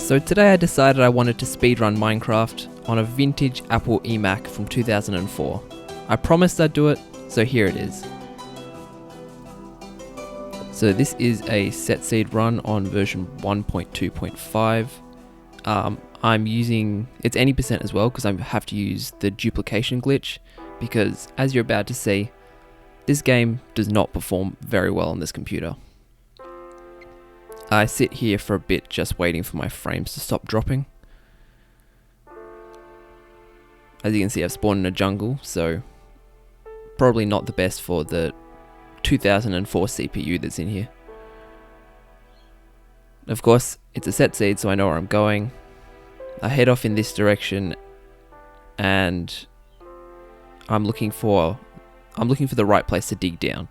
So today I decided I wanted to speedrun Minecraft on a vintage Apple eMac from 2004. I promised I'd do it, so here it is. So this is a set seed run on version 1.2.5. I'm using, it's any percent as well because I have to use the duplication glitch because as you're about to see, this game does not perform very well on this computer. I sit here for a bit just waiting for my frames to stop dropping. As you can see, I've spawned in a jungle, so probably not the best for the 2004 CPU that's in here. Of course, it's a set seed, so I know where I'm going. I head off in this direction, and I'm looking for the right place to dig down.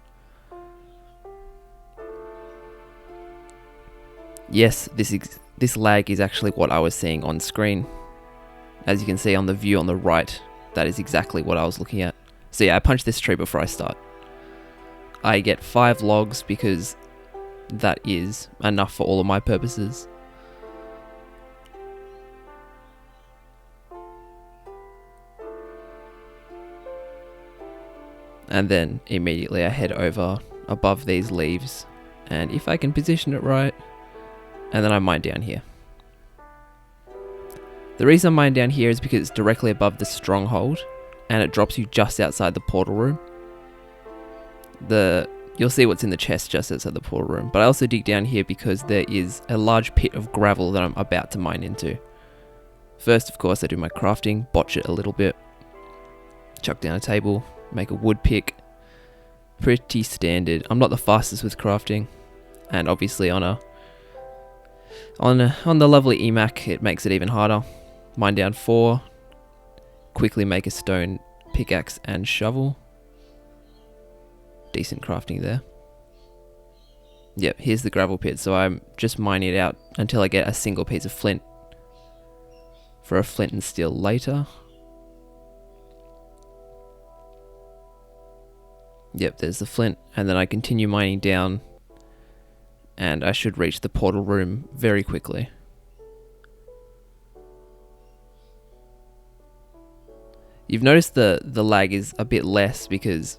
Yes, this lag is actually what I was seeing on screen. As you can see on the view on the right, that is exactly what I was looking at. So yeah, I punched this tree before I start. I get 5 logs because that is enough for all of my purposes. And then immediately I head over above these leaves, and if I can position it right, and then I mine down here. The reason I'm mining down here is because it's directly above the stronghold, and it drops you just outside the portal room. You'll see what's in the chest just outside the portal room, but I also dig down here because there is a large pit of gravel that I'm about to mine into. First, of course, I do my crafting, botch it a little bit, chuck down a table, make a wood pick. Pretty standard. I'm not the fastest with crafting, and obviously on the lovely eMac it makes it even harder. Mine down 4, quickly make a stone pickaxe and shovel. Decent crafting there. Yep, here's the gravel pit, so I'm just mining it out until I get a single piece of flint for a flint and steel later. Yep, there's the flint, and then I continue mining down, and I should reach the portal room very quickly. You've noticed the lag is a bit less because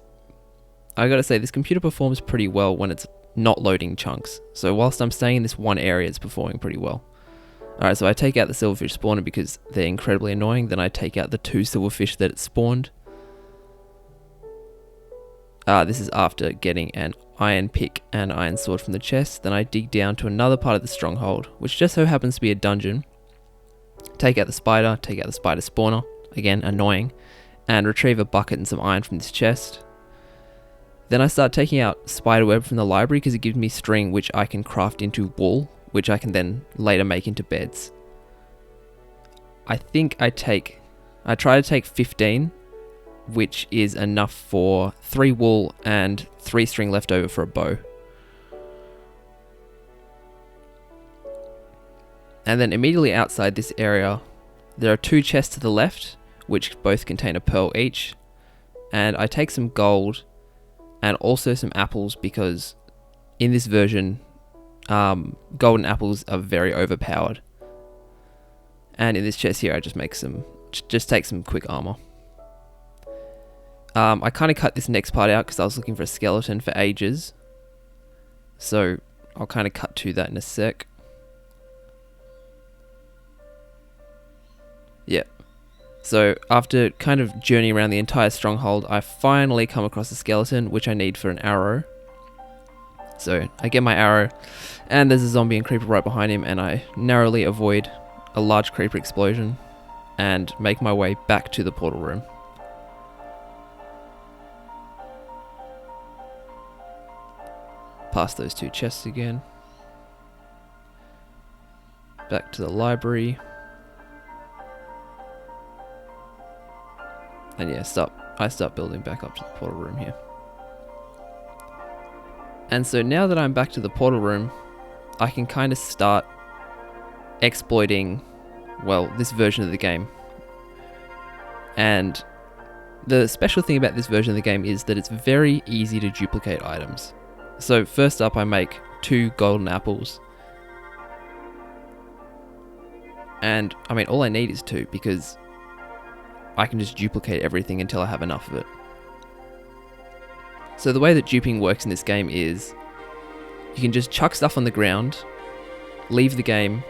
I gotta say this computer performs pretty well when it's not loading chunks. So whilst I'm staying in this one area, it's performing pretty well. Alright, so I take out the silverfish spawner because they're incredibly annoying. Then I take out the 2 silverfish that it spawned. This is after getting an iron pick and iron sword from the chest. Then I dig down to another part of the stronghold, which just so happens to be a dungeon. Take out the spider spawner, again annoying, and retrieve a bucket and some iron from this chest. Then I start taking out spiderweb from the library because it gives me string which I can craft into wool, which I can then later make into beds. I think I try to take 15, which is enough for 3 wool and 3 string left over for a bow. And then immediately outside this area, there are 2 chests to the left, which both contain a pearl each. And I take some gold and also some apples because in this version, golden apples are very overpowered. And in this chest here, I just take some quick armor. I kind of cut this next part out because I was looking for a skeleton for ages. So I'll kind of cut to that in a sec. Yep. So after kind of journeying around the entire stronghold, I finally come across a skeleton, which I need for an arrow. So I get my arrow, and there's a zombie and creeper right behind him, and I narrowly avoid a large creeper explosion and make my way back to the portal room. Past those 2 chests again. Back to the library. And yeah, I start building back up to the portal room here. And so now that I'm back to the portal room, I can kind of start exploiting, well, this version of the game. And the special thing about this version of the game is that it's very easy to duplicate items. So first up I make 2 golden apples. And I mean, all I need is 2 because I can just duplicate everything until I have enough of it. So the way that duping works in this game is you can just chuck stuff on the ground, leave the game,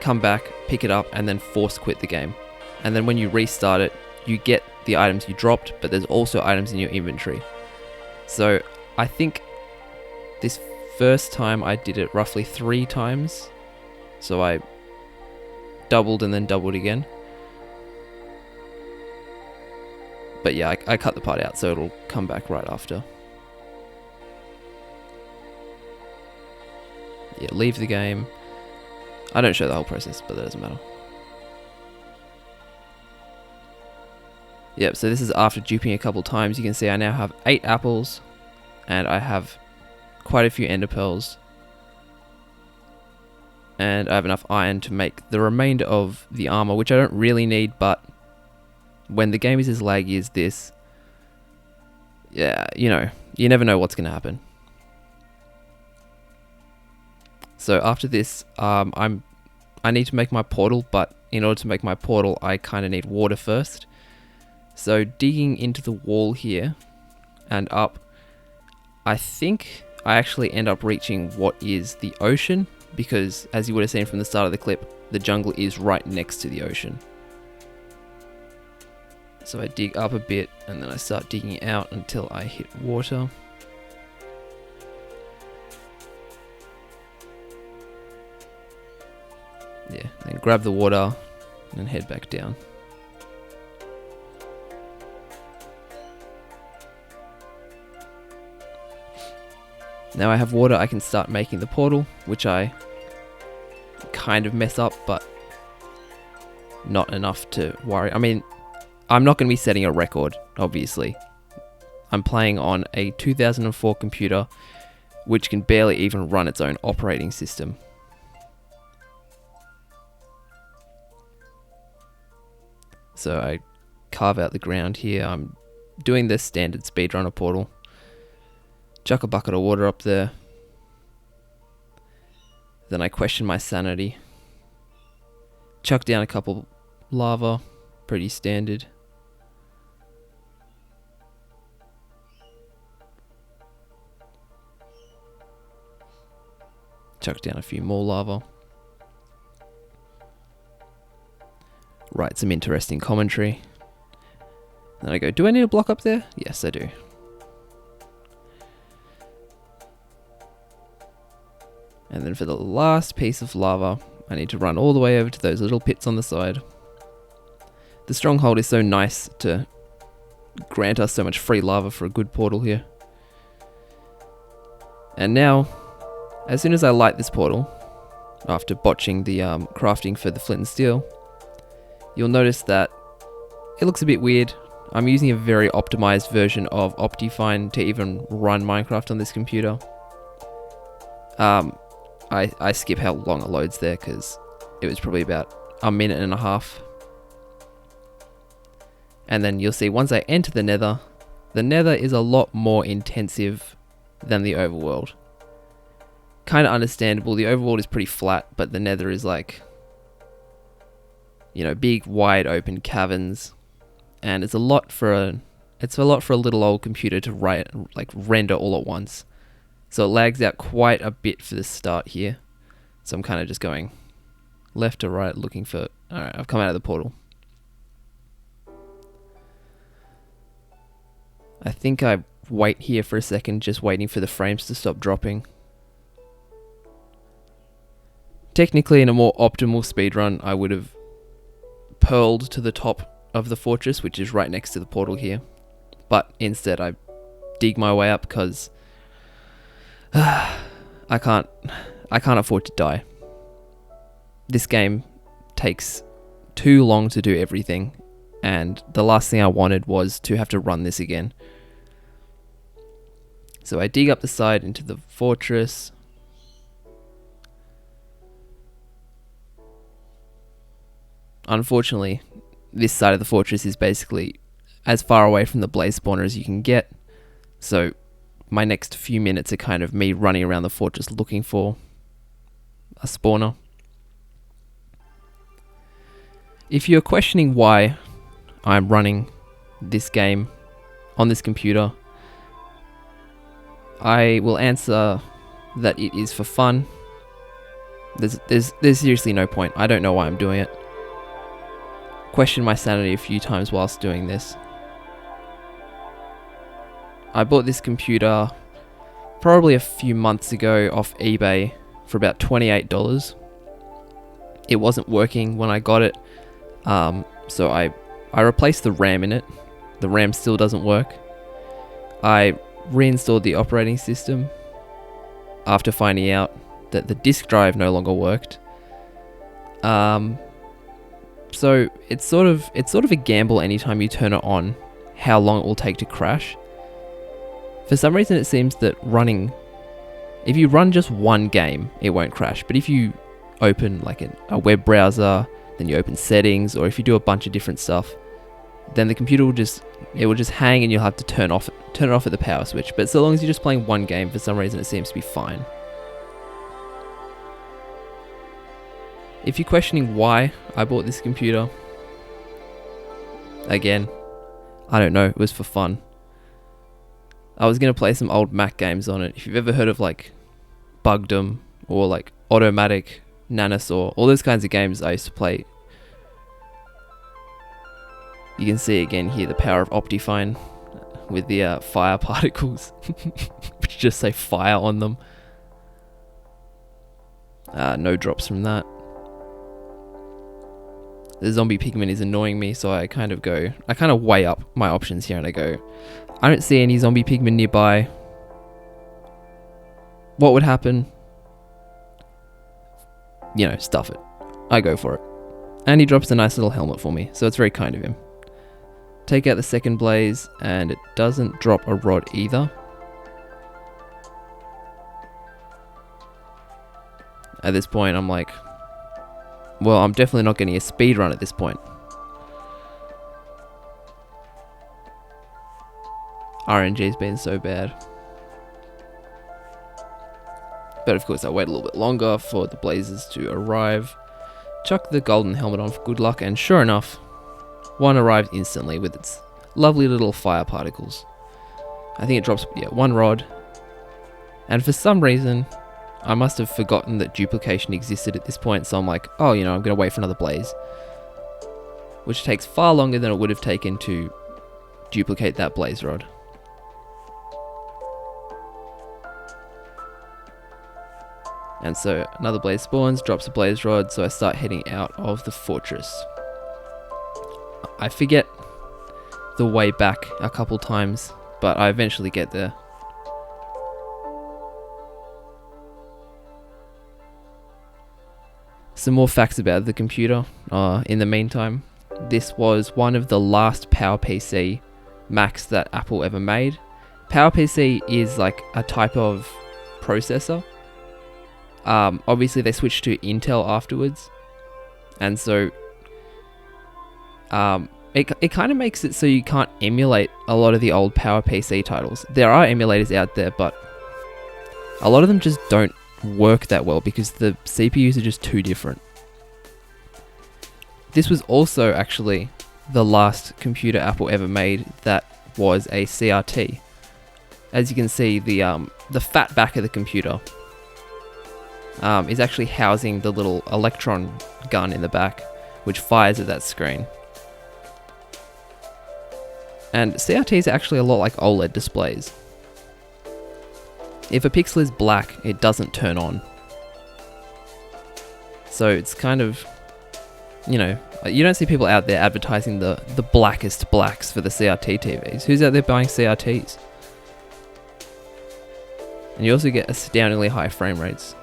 come back, pick it up, and then force quit the game. And then when you restart it, you get the items you dropped, but there's also items in your inventory. So I think this first time I did it roughly 3 times. So I doubled and then doubled again. But yeah, I cut the part out so it'll come back right after. Yeah, leave the game. I don't show the whole process, but that doesn't matter. Yep, so this is after duping a couple times. You can see I now have 8 apples, and I have quite a few ender pearls. And I have enough iron to make the remainder of the armor, which I don't really need, but when the game is as laggy as this, yeah, you know, you never know what's going to happen. So after this, I need to make my portal, but in order to make my portal, I kind of need water first. So digging into the wall here and up, I think I actually end up reaching what is the ocean, because as you would have seen from the start of the clip, the jungle is right next to the ocean. So I dig up a bit and then I start digging out until I hit water. Yeah, then grab the water and head back down. Now I have water, I can start making the portal, which I kind of mess up, but not enough to worry. I mean, I'm not going to be setting a record, obviously. I'm playing on a 2004 computer, which can barely even run its own operating system. So I carve out the ground here. I'm doing the standard speedrunner portal. Chuck a bucket of water up there. Then I question my sanity. Chuck down a couple lava, pretty standard. Chuck down a few more lava. Write some interesting commentary. Then I go, do I need a block up there? Yes, I do. And then for the last piece of lava, I need to run all the way over to those little pits on the side. The stronghold is so nice to grant us so much free lava for a good portal here. And now, as soon as I light this portal, after botching the crafting for the flint and steel, you'll notice that it looks a bit weird. I'm using a very optimized version of Optifine to even run Minecraft on this computer. I skip how long it loads there because it was probably about a minute and a half. And then you'll see once I enter the nether is a lot more intensive than the overworld. Kind of understandable, the overworld is pretty flat, but the nether is like, you know, big, wide open caverns. And it's a lot for a little old computer to render all at once. So it lags out quite a bit for the start here. So I'm kind of just going left to right looking for... Alright, I've come out of the portal. I think I wait here for a second, just waiting for the frames to stop dropping. Technically, in a more optimal speedrun, I would have pearled to the top of the fortress, which is right next to the portal here. But instead, I dig my way up because... I can't afford to die. This game takes too long to do everything, and the last thing I wanted was to have to run this again. So I dig up the side into the fortress. Unfortunately, this side of the fortress is basically as far away from the blaze spawner as you can get, so my next few minutes are kind of me running around the fortress looking for a spawner. If you're questioning why I'm running this game on this computer, I will answer that it is for fun. There's seriously no point. I don't know why I'm doing it. Questioned my sanity a few times whilst doing this. I bought this computer probably a few months ago off eBay for about $28. It wasn't working when I got it, so I replaced the RAM in it. The RAM still doesn't work. I reinstalled the operating system after finding out that the disk drive no longer worked. So it's sort of a gamble anytime you turn it on, how long it will take to crash. For some reason, it seems that if you run just one game, it won't crash. But if you open like a web browser, then you open settings, or if you do a bunch of different stuff, then the computer will just hang, and you'll have to turn it off at the power switch. But so long as you're just playing one game, for some reason, it seems to be fine. If you're questioning why I bought this computer, again, I don't know, it was for fun. I was going to play some old Mac games on it. If you've ever heard of like Bugdom or like Automatic, Nanosaur, all those kinds of games I used to play. You can see again here the power of Optifine with the fire particles, which just say fire on them. No drops from that. The zombie pigman is annoying me, so I kind of weigh up my options here, and I go, I don't see any zombie pigman nearby. What would happen? Stuff it. I go for it. And he drops a nice little helmet for me, so it's very kind of him. Take out the second blaze, and it doesn't drop a rod either. At this point, I'm like, well, I'm definitely not getting a speed run at this point. RNG's been so bad. But of course, I wait a little bit longer for the blazes to arrive. Chuck the golden helmet on for good luck, and sure enough, one arrived instantly with its lovely little fire particles. I think it drops one rod. And for some reason, I must have forgotten that duplication existed at this point, so I'm like, oh, I'm going to wait for another blaze. Which takes far longer than it would have taken to duplicate that blaze rod. And so another blaze spawns, drops a blaze rod, so I start heading out of the fortress. I forget the way back a couple times, but I eventually get there. Some more facts about the computer. In the meantime, this was one of the last PowerPC Macs that Apple ever made. PowerPC is like a type of processor. Obviously, they switched to Intel afterwards, and so it kind of makes it so you can't emulate a lot of the old PowerPC titles. There are emulators out there, but a lot of them just don't work that well because the CPUs are just too different. This was also actually the last computer Apple ever made that was a CRT. As you can see, the fat back of the computer is actually housing the little electron gun in the back, which fires at that screen. And CRTs are actually a lot like OLED displays. If a pixel is black, it doesn't turn on. So it's kind of, you don't see people out there advertising the blackest blacks for the CRT TVs. Who's out there buying CRTs? And you also get astoundingly high frame rates.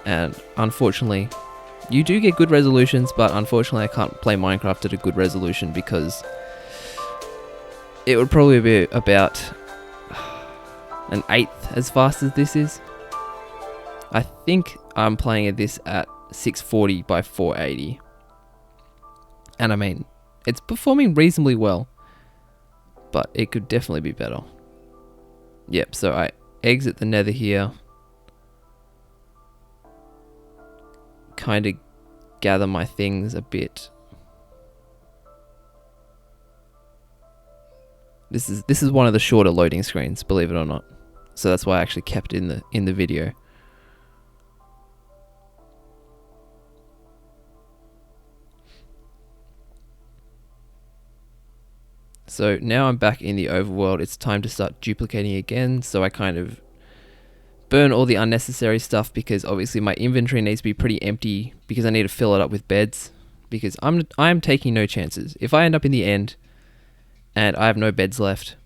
And unfortunately, you do get good resolutions, but unfortunately I can't play Minecraft at a good resolution because it would probably be about an eighth as fast as this is. I think I'm playing this at 640 by 480. And I mean, it's performing reasonably well, but it could definitely be better. Yep, so I exit the nether here. Kind of gather my things a bit. This is one of the shorter loading screens, believe it or not. So that's why I actually kept it in the video. So now I'm back in the overworld. It's time to start duplicating again. So I kind of burn all the unnecessary stuff, because obviously my inventory needs to be pretty empty, because I need to fill it up with beds, because I'm taking no chances. If I end up in the end and I have no beds left,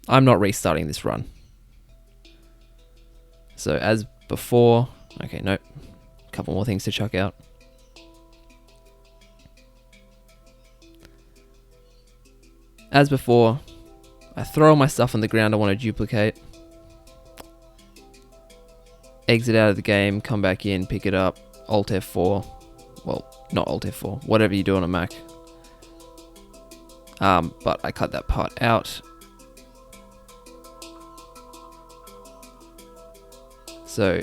I'm not restarting this run. So as before, okay, nope, a couple more things to chuck out. As before, I throw all my stuff on the ground I want to duplicate. Exit out of the game, come back in, pick it up, Alt F4. Well, not Alt F4, whatever you do on a Mac. But I cut that part out. So,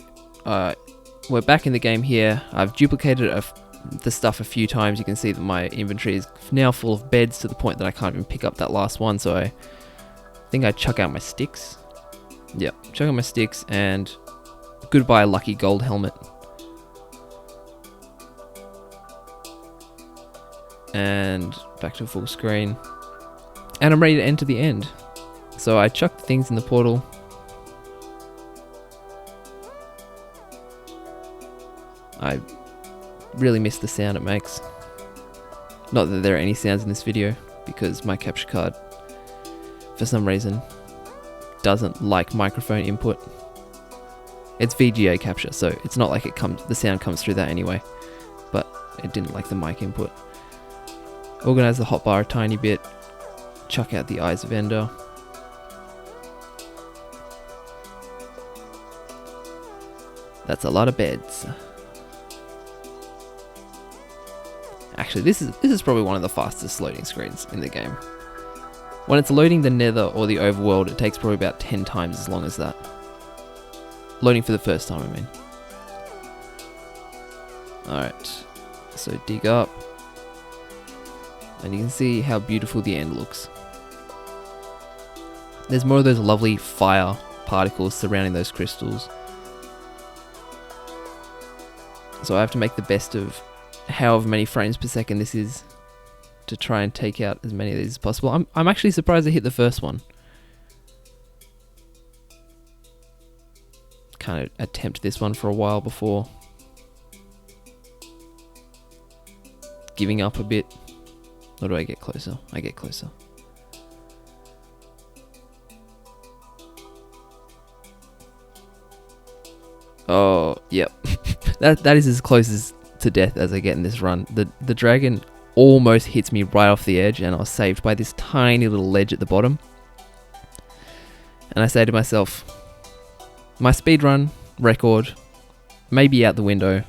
we're back in the game here. I've duplicated the stuff a few times. You can see that my inventory is now full of beds, to the point that I can't even pick up that last one. So I think I chuck out my sticks. Yep, chuck out my sticks, and goodbye lucky gold helmet. And back to full screen. And I'm ready to enter the end. So I chucked things in the portal. I really miss the sound it makes. Not that there are any sounds in this video, because my capture card, for some reason, doesn't like microphone input. It's VGA capture, so it's not like the sound comes through that anyway, but it didn't like the mic input. Organize the hotbar a tiny bit, chuck out the Eyes of Ender. That's a lot of beds. Actually, this is probably one of the fastest loading screens in the game. When it's loading the Nether or the overworld, it takes probably about 10 times as long as that. Loading for the first time, I mean. Alright, so dig up. And you can see how beautiful the end looks. There's more of those lovely fire particles surrounding those crystals. So I have to make the best of however many frames per second this is to try and take out as many of these as possible. I'm actually surprised I hit the first one. Kind of attempt this one for a while before giving up a bit. Or do I get closer? I get closer. Oh, yep. that is as close as to death as I get in this run. The dragon almost hits me right off the edge, and I was saved by this tiny little ledge at the bottom. And I say to myself, my speedrun record may be out the window,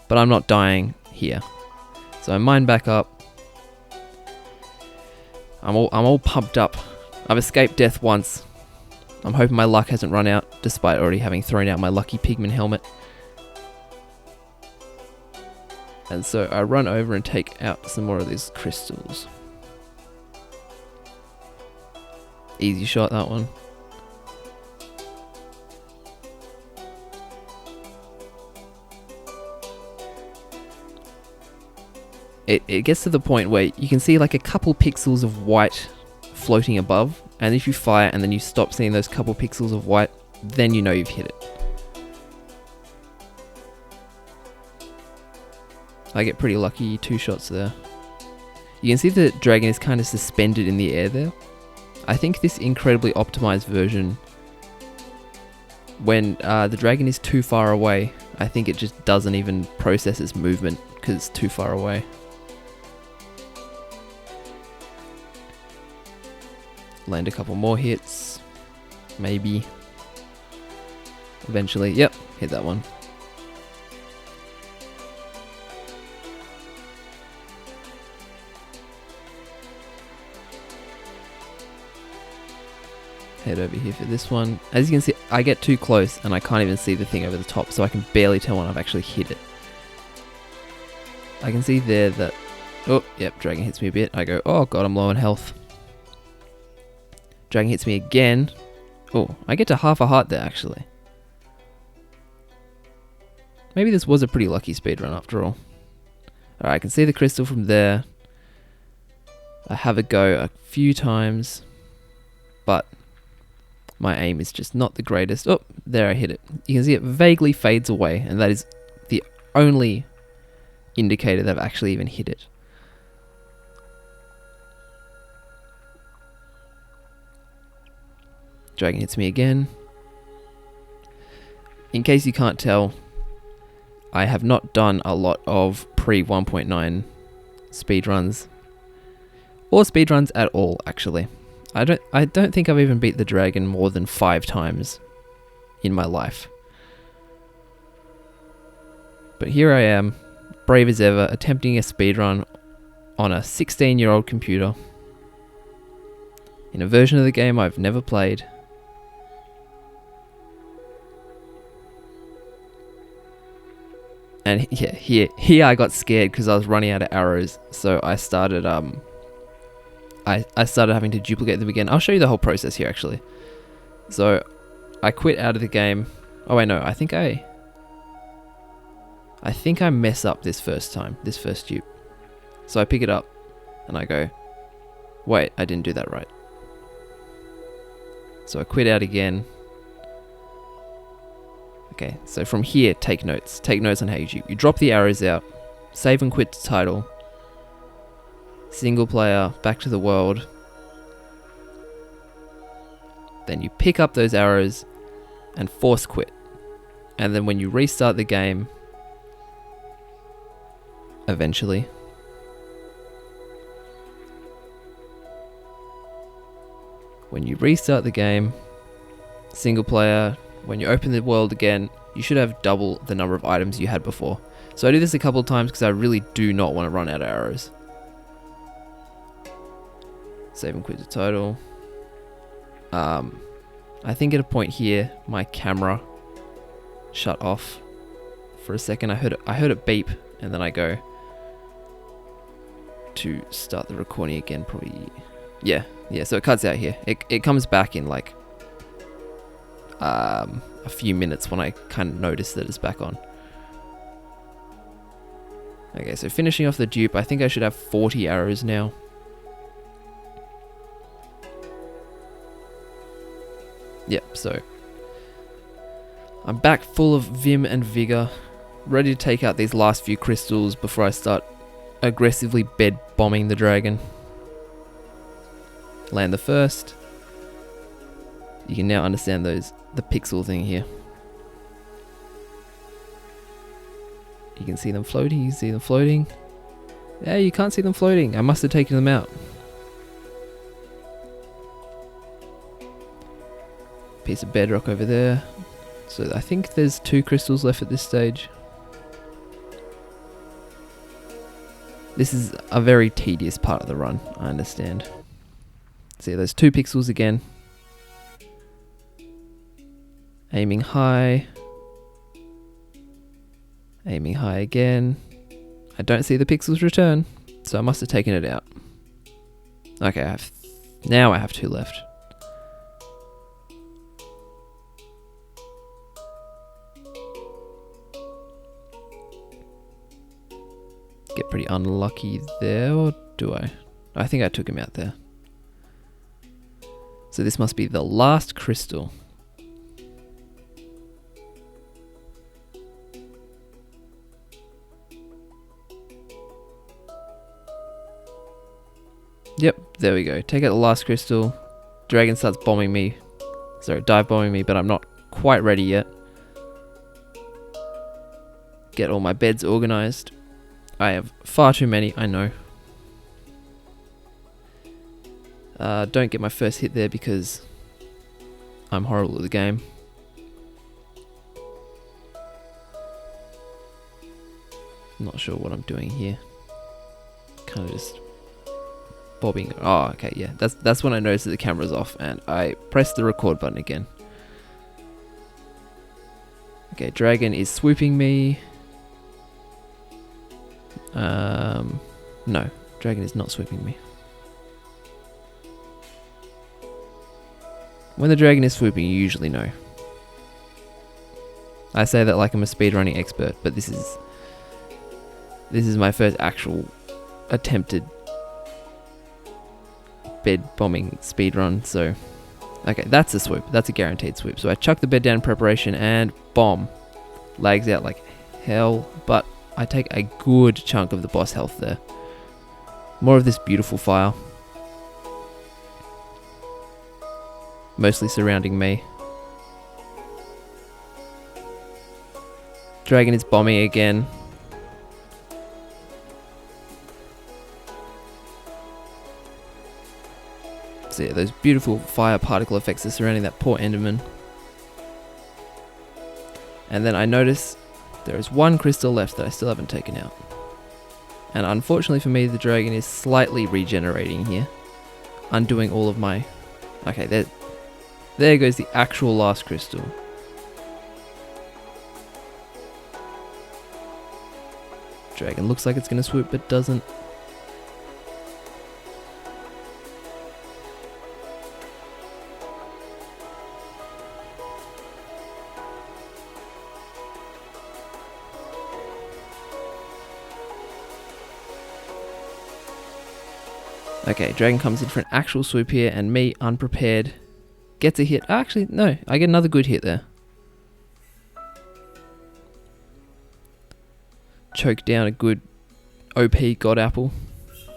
but I'm not dying here. So I mine back up. I'm all pumped up. I've escaped death once. I'm hoping my luck hasn't run out, despite already having thrown out my lucky pigman helmet. And so I run over and take out some more of these crystals. Easy shot, that one. It gets to the point where you can see like a couple pixels of white floating above, and if you fire and then you stop seeing those couple pixels of white, then you know you've hit it. I get pretty lucky, 2 shots there. You can see the dragon is kind of suspended in the air there. I think this incredibly optimized version, when the dragon is too far away, I think it just doesn't even process its movement because it's too far away. Land a couple more hits, maybe. Eventually, yep, hit that one. Head over here for this one. As you can see, I get too close and I can't even see the thing over the top, so I can barely tell when I've actually hit it. I can see there that... Oh, yep, dragon hits me a bit. I go, oh god, I'm low on health. Dragon hits me again. Oh, I get to half a heart there, actually. Maybe this was a pretty lucky speedrun after all. Alright, I can see the crystal from there. I have a go a few times, but my aim is just not the greatest. Oh, there I hit it. You can see it vaguely fades away, and that is the only indicator that I've actually even hit it. Dragon hits me again. In case you can't tell, I have not done a lot of pre 1.9 speedruns, or speedruns at all, actually. I don't think I've even beat the dragon more than 5 times in my life. But here I am, brave as ever, attempting a speedrun on a 16-year-old computer in a version of the game I've never played. And yeah, here I got scared because I was running out of arrows, so I started I started having to duplicate them again. I'll show you the whole process here, actually. So I quit out of the game. Oh wait, no, I think I mess up this first time, this first dupe. So I pick it up and I go, wait, I didn't do that right. So I quit out again. Okay, so from here, take notes. Take notes on how you dupe. You drop the arrows out, save and quit to title, single player, back to the world. Then you pick up those arrows and force quit. And then when you restart the game, eventually, when you restart the game, single player, when you open the world again, you should have double the number of items you had before. So I do this a couple of times because I really do not want to run out of arrows. Save and quit the title. I think at a point here, my camera shut off for a second. I heard it beep, and then I go to start the recording again. Probably, yeah. So it cuts out here. It comes back in like a few minutes when I kind of notice that it's back on. Okay, so finishing off the dupe, I think I should have 40 arrows now. Yep, so I'm back full of vim and vigor, ready to take out these last few crystals before I start aggressively bed bombing the dragon. Land the first. You can now understand the pixel thing here. You can see them floating, you can see them floating. Yeah, you can't see them floating. I must have taken them out. Piece of bedrock over there. So I think there's 2 crystals left at this stage. This is a very tedious part of the run, I understand. See, there's 2 pixels again. Aiming high. Aiming high again. I don't see the pixels return, so I must have taken it out. Okay, now I have 2 left. Get pretty unlucky there, or do I? I think I took him out there. So this must be the last crystal. Yep, there we go. Take out the last crystal. Dragon starts bombing me. Sorry, dive bombing me, but I'm not quite ready yet. Get all my beds organized. I have far too many, I know. Don't get my first hit there because I'm horrible at the game. Not sure what I'm doing here. Kind of just bobbing. Oh, okay, yeah. That's when I noticed that the camera's off and I pressed the record button again. Okay, dragon is swooping me. No, dragon is not swooping me. When the dragon is swooping, you usually know. I say that like I'm a speedrunning expert, but this is my first actual attempted bed bombing speedrun, so... Okay, that's a swoop. That's a guaranteed swoop. So I chuck the bed down in preparation and bomb. Lags out like hell, but I take a good chunk of the boss health there. More of this beautiful fire. Mostly surrounding me. Dragon is bombing again. So yeah, those beautiful fire particle effects are surrounding that poor Enderman. And then I notice there is one crystal left that I still haven't taken out. And unfortunately for me, the dragon is slightly regenerating here. Undoing all of my... Okay, there goes the actual last crystal. Dragon looks like it's going to swoop, but doesn't. Okay, dragon comes in for an actual swoop here, and me, unprepared, gets a hit. Actually, no, I get another good hit there. Choke down a good OP god apple.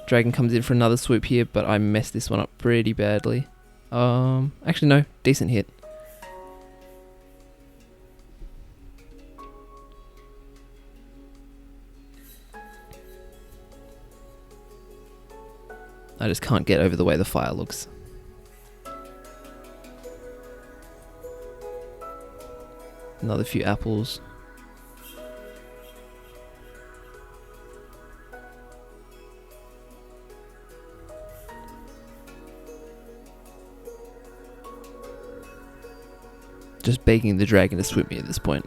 Dragon comes in for another swoop here, but I messed this one up pretty badly. Actually no, decent hit. I just can't get over the way the fire looks. Another few apples. Just begging the dragon to swoop me at this point.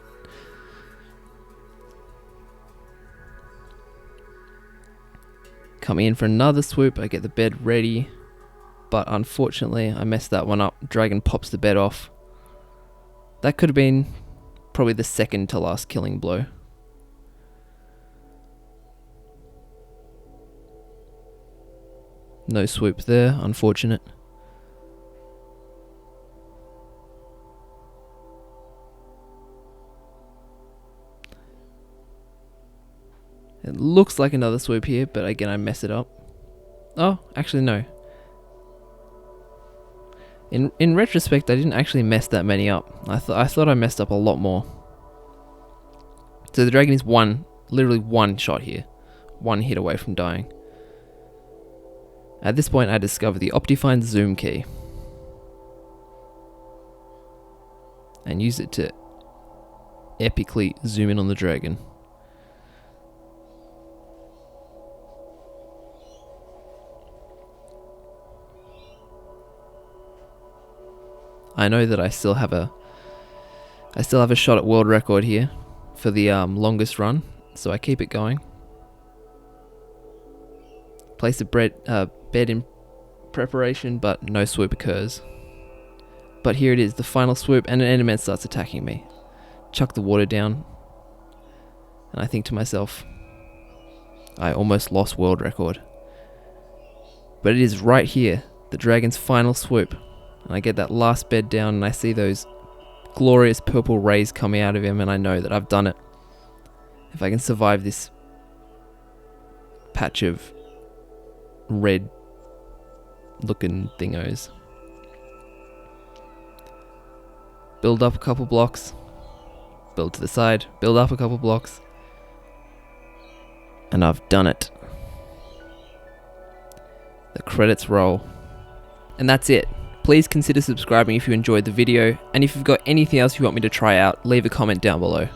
Coming in for another swoop, I get the bed ready, but unfortunately I messed that one up. Dragon pops the bed off. That could have been probably the second to last killing blow. No swoop there, unfortunate. It looks like another swoop here, but again I mess it up. Oh, actually no. In retrospect, I didn't actually mess that many up. I thought I messed up a lot more. So the dragon is literally one shot here. One hit away from dying. At this point I discover the Optifine zoom key. And use it to epically zoom in on the dragon. I know that I still have a shot at world record here for the longest run, so I keep it going. Place the bed in preparation, but no swoop occurs. But here it is, the final swoop, and an Enderman starts attacking me. Chuck the water down, and I think to myself, I almost lost world record. But it is right here, the dragon's final swoop. And I get that last bed down and I see those glorious purple rays coming out of him, and I know that I've done it. If I can survive this patch of red looking thingos. Build up a couple blocks. Build to the side. Build up a couple blocks. And I've done it. The credits roll. And that's it. Please consider subscribing if you enjoyed the video, and if you've got anything else you want me to try out, leave a comment down below.